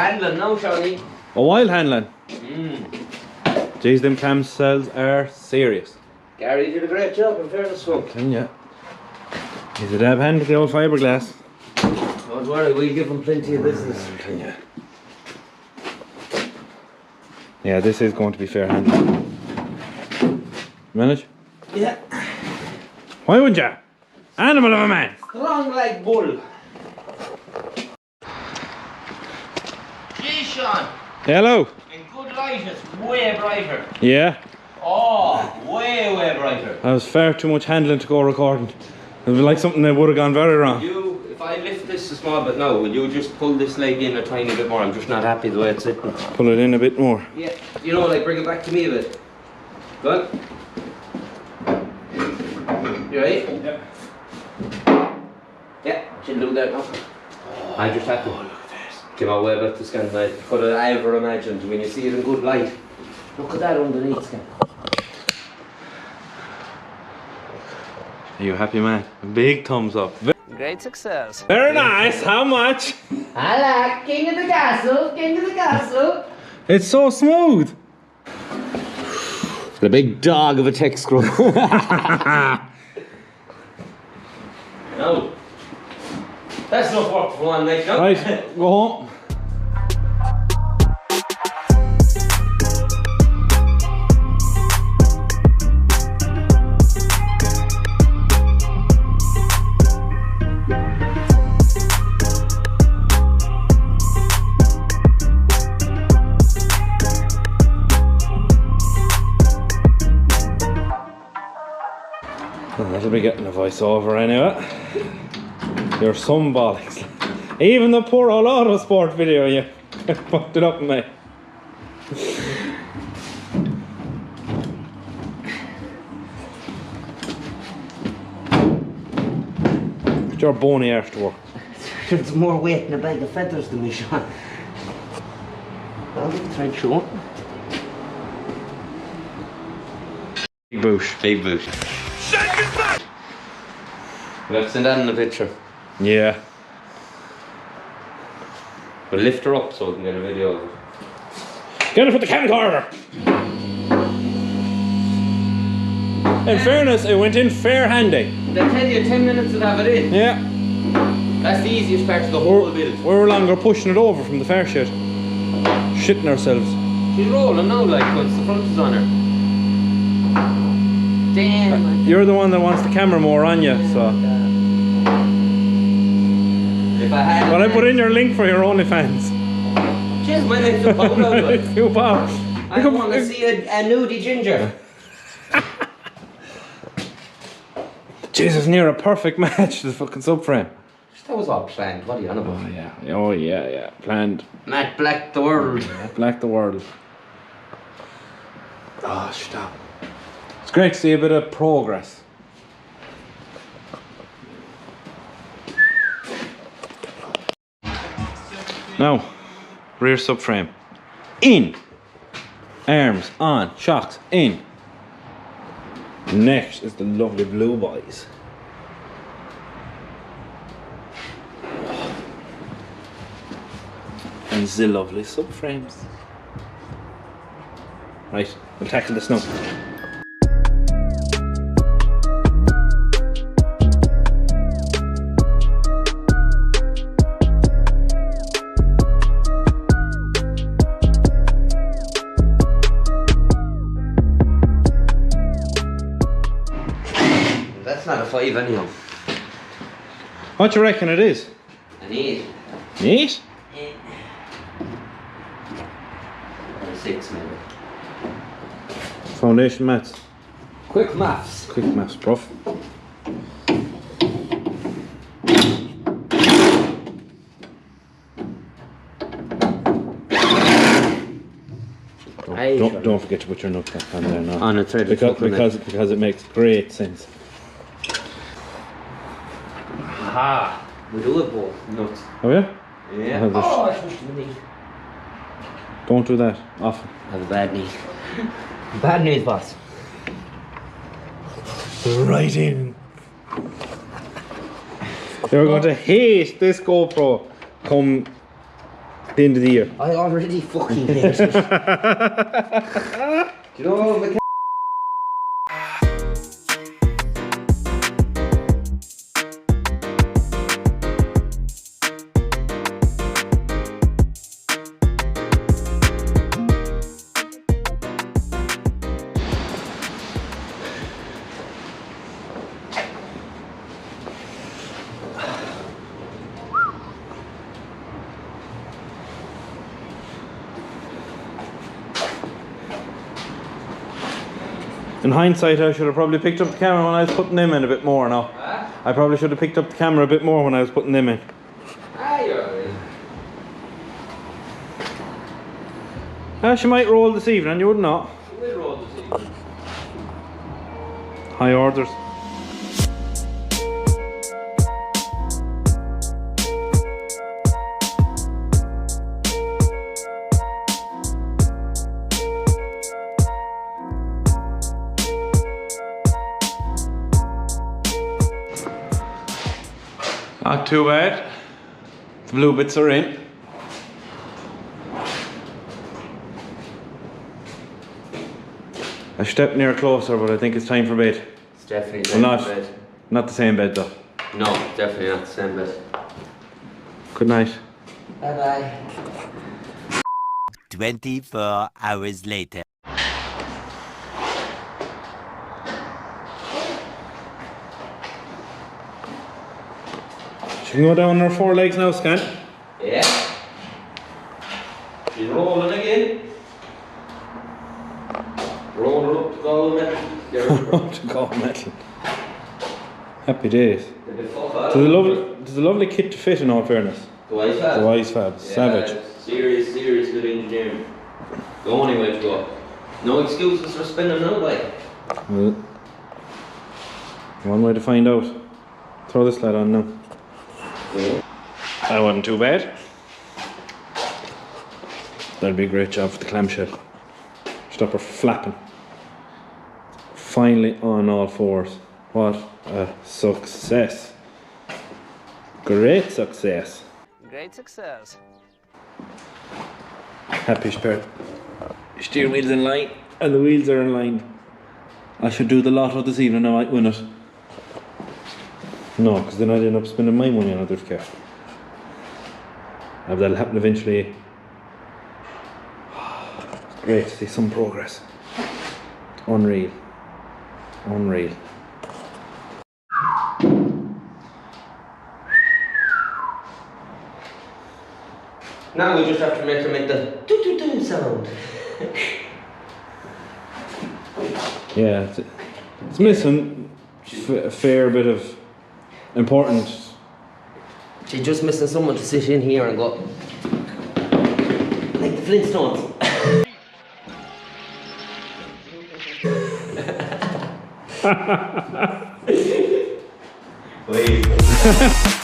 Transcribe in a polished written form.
handling now, Shawnee. A while handling. Jeez, them cam cells are serious. Gary did a great job, in fairness to him. Can ya? He's a dab hand with the old fiberglass. Don't worry, we'll give him plenty of business. Can ya? Yeah, this is going to be fair handling. Manage? Yeah. Why wouldn't ya? Animal of a man. Strong like bull. Gee, Sean. Hello. In good light, it's way brighter. Yeah. Oh, way brighter. That was far too much handling to go recording. It was like something that would have gone very wrong. If I lift this a small bit now, will you just pull this leg in a tiny bit more? I'm just not happy the way it's sitting. Pull it in a bit more. Yeah, you know, like bring it back to me a bit. Good? You right? Yeah. Yeah, she'll do that now. I just have to give my way back to scan light. Could have ever imagined when you see it in good light. Look at that underneath, scan. Are you happy, man? A big thumbs up. Great success. Very nice. How much? I like King of the Castle, King of the Castle. It's so smooth. The big dog of a tech screw. No. That's enough work for one night, no? Right, go home. That'll be getting a voiceover anyway. You're some bollocks. Even the poor old Autosport video, you fucked it up, mate. Put your bony arse to work. There's more weight in a bag of feathers than me, Sean. Well, try and show. Big boosh. Big boosh. We'll have to send that in the picture. Yeah. We'll lift her up so we can get a video of it. Get it for the camcorder! In fairness, it went in fair handy. They tell you 10 minutes to have it in. Yeah. That's the easiest part of the whole build. We were longer pushing it over from the fair shit. Shitting ourselves. She's rolling now, like, once the front is on her. Damn. You're the one that wants the camera more on you, so. If I had Well, I put in your link for your OnlyFans. Jeez, my next to pop out of it. Few pounds. I want to see a nudie ginger. Jesus, near a perfect match, the fucking subframe. That was all planned. What are you on about? Oh yeah. Planned. Matt Black the world. Black the world. Oh, stop. It's great to see a bit of progress. Now, rear subframe. In. Arms on. Shocks in. Next is the lovely blue boys. And the lovely subframes. Right, we'll tackle this now. That's not a 5 anyhow. What do you reckon it is? An 8. 8? Yeah. Or a 6 maybe. Foundation maths. Quick maths. Quick maths, prof. Don't forget to put your nut back on there now. On a thread because it makes great sense. Aha! We do it both nuts. Oh yeah? Yeah. Oh, I pushed my knee. Don't do that often. I have a bad knee. Bad news, boss. Right in. You're going to hate this GoPro come the end of the year. I already fucking hate it. Do you know what? In hindsight, I should have probably picked up the camera when I was putting them in a bit more now. Huh? I probably should have picked up the camera a bit more when I was putting them in. You're alright. She might roll this evening, you would not. She will roll this evening. High orders. Not too bad. The blue bits are in. I stepped near closer, but I think it's time for bed. It's definitely Well, time for bed. not the same bed though. No, definitely not the same bed. Good night. Bye bye. 24 hours later. She can go down on her 4 legs now, Scan. Yeah. She's rolling again. Rolling up to gold metal. To gold metal. Happy days. There's There's a lovely kit to fit in all fairness. The Wise Fab. The Wise Fab. Savage. Serious good engineering. The only way to go. No excuses for spending no like. Well, one way to find out. Throw this lad on now. Yeah. That wasn't too bad. That'd be a great job for the clamshell. Stop her flapping. Finally on all 4s. What a success. Great success. Great success. Happy spirit. Steering wheel's in line and the wheels are in line. I should do the lotto this evening, I might win it. No, because then I'd end up spending my money on others' car. That'll happen eventually. It's great to see some progress. Unreal. Unreal. Now we just have to make her make the doo-doo-doo sound. Yeah, it's missing a fair bit of importance. She's just missing someone to sit in here and go like the Flintstones. Wait.